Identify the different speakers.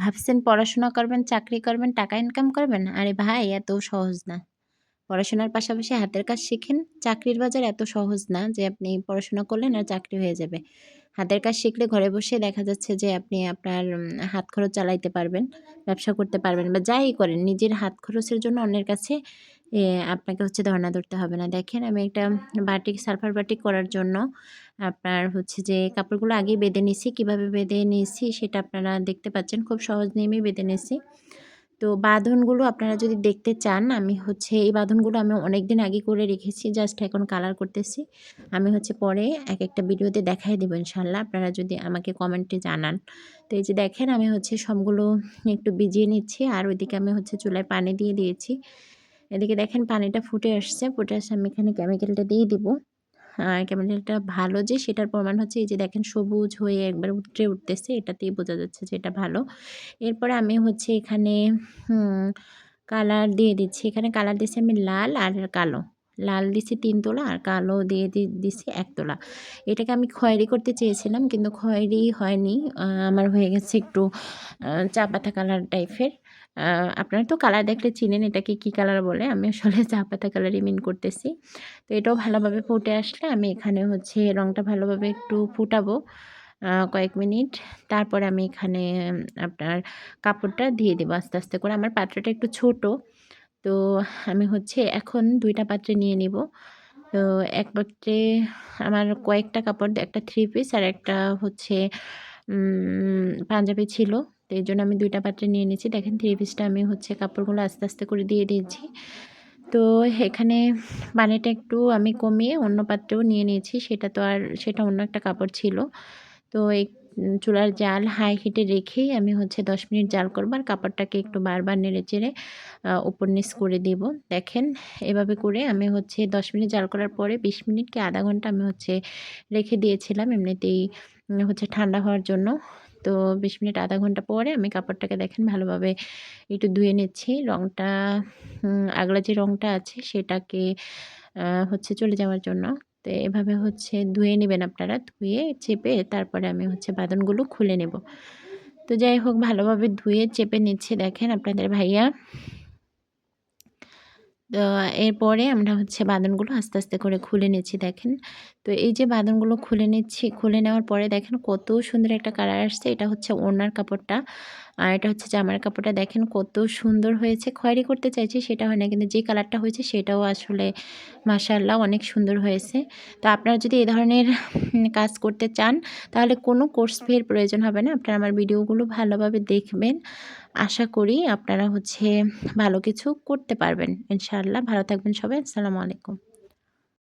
Speaker 1: ভাবছেন পড়াশোনা করবেন, চাকরি করবেন, টাকা ইনকাম করবেন? আরে ভাই এত সহজ না। পড়াশোনার পাশাপাশি হাতের কাজ শিখেন। চাকরির বাজার এত সহজ না যে আপনি পড়াশোনা করলেন আর চাকরি হয়ে যাবে। হাতের কাজ শিখলে ঘরে বসে দেখা যাচ্ছে যে আপনি আপনার হাত খরচ চালাইতে পারবেন, ব্যবসা করতে পারবেন বা যাই করেন নিজের হাত খরচের জন্য অন্যের কাছে এ আপনাকে হচ্ছে ধর্ণা ধরতে হবে না। দেখেন আমি একটা বাটিক সালফার বাটিক করার জন্য আপনার হচ্ছে যে কাপড়গুলো আগেই বেঁধে নিছি। কিভাবে বেঁধে নিয়েছি সেটা আপনারা দেখতে পাচ্ছেন। খুব সহজ নিয়মেই বেঁধে নিছি। তো বাঁধনগুলো আপনারা যদি দেখতে চান, আমি হচ্ছে এই বাঁধনগুলো আমি অনেকদিন আগে করে রেখেছি। জাস্ট এখন কালার করতেছি। আমি হচ্ছে পরে একেকটা ভিডিওতে দেখায় দেব ইনশাআল্লাহ। আপনারা যদি আমাকে কমেন্টে জানান। তো এই যে দেখেন আমি হচ্ছে সবগুলো একটু ভিজিয়ে নিচ্ছি। আর ওইদিকে আমি হচ্ছে চুলায় পানি দিয়ে দিয়েছি। এদিকে দেখেন পানিটা ফুটে আসছে। ফুটে আসছে আমি এখানে কেমিক্যালটা দিয়ে দিব। ক্যামেরাটা ভালো যে সেটার প্রমাণ হচ্ছে এই যে দেখেন সবুজ হয়ে একবার উতরে উঠতেছে। এটাতেই বোঝা যাচ্ছে যে এটা ভালো। এরপরে আমি হচ্ছে এখানে হুম কালার দিয়ে দিচ্ছি। এখানে কালার দিচ্ছি আমি লাল আর কালো। লাল দিছি ৩ তোলা আর কালো দিয়ে দিছি ১ তোলা। এটাকে আমি খয়েরি করতে চেয়েছিলাম কিন্তু খয়েরি হয়নি। আমার হয়ে গেছে একটু চা পাতা কালার টাইপের। আ আপনারা তো কালার দেখলে চিনেন এটাকে কি কালার বলে। আমি আসলে চা পাতা কালারই মিন করতেছি। তো এটাও ভালোভাবে ফুটে আসলে আমি এখানে হচ্ছে রংটা ভালোভাবে একটু ফুটাবো কয়েক মিনিট। তারপরে আমি এখানে আপনার কাপড়টা দিয়ে দেবো আস্তে, আস্তে করে। আমার পাত্রটা একটু ছোট। তো আমি হচ্ছে এখন ২ টা পাত্রে নিয়ে নিবো। তো এক পাত্রে আমার কয়েকটা কাপড়, একটা 3 পিস আর একটা হচ্ছে পাঞ্জাবি ছিল। তো এইজন্য আমি ২ টা পাত্রে নিয়ে নিচ্ছি। দেখেন 3 পিসটা আমি হচ্ছে কাপড়গুলো আস্তে, আস্তে করে দিয়ে দিয়েছি। তো এখানে পানিটা একটু আমি কমিয়ে অন্য পাত্রেও নিয়ে নিয়েছি। সেটা অন্য একটা কাপড় ছিল। তো এই চুলার জাল হাই হিটে রেখেই আমি হচ্ছে ১০ মিনিট জাল করব। আর কাপড়টাকে একটু বারবার নেড়েচেড়ে উপর নিচ করে দিব। দেখেন এভাবে করে আমি হচ্ছে ১০ মিনিট জাল করার পরে ২০ মিনিট কি ০.৫ ঘন্টা আমি হচ্ছে রেখে দিয়েছিলাম এমনিতেই হচ্ছে ঠান্ডা হওয়ার জন্য। তো ২০ মিনিট ০.৫ ঘন্টা পরে আমি কাপড়টাকে দেখেন ভালোভাবে একটু ধুয়ে নিচ্ছি। রংটা আগলা যে রংটা আছে সেটাকে হচ্ছে চলে যাওয়ার জন্য। তো এভাবে হচ্ছে ধুয়ে নিবেন আপনারা। ধুয়ে চেপে তারপরে আমি হচ্ছে বাঁধনগুলো খুলে নেব। তো যাই হোক ভালোভাবে ধুয়ে চেপে নিচ্ছি দেখেন আপনাদের ভাইয়া। তো এরপরে আমরা হচ্ছে বাঁধনগুলো আস্তে, আস্তে করে খুলে নিচ্ছি দেখেন। তো এই যে বাঁধনগুলো খুলে নিচ্ছি, খুলে নেওয়ার পরে দেখেন কত সুন্দর একটা কালার আসছে। এটা হচ্ছে ওড়নার কাপড়টা। আর এটা হচ্ছে জামার কাপড়টা দেখেন কত সুন্দর হয়েছে। খয়েরি করতে চাইছি সেটা হয় না। কিন্তু যে কালারটা হয়েছে সেটাও আসলে মাশাআল্লাহ অনেক সুন্দর হয়েছে। তো আপনারা যদি এ ধরনের কাজ করতে চান তাহলে কোনো কোর্স ফি এর প্রয়োজন হবে না। আপনারা আমার ভিডিওগুলো ভালোভাবে দেখবেন। আশা করি আপনারা হচ্ছে ভালো কিছু করতে পারবেন ইনশাআল্লাহ। ভালো থাকবেন সবাই। আসসালামু আলাইকুম।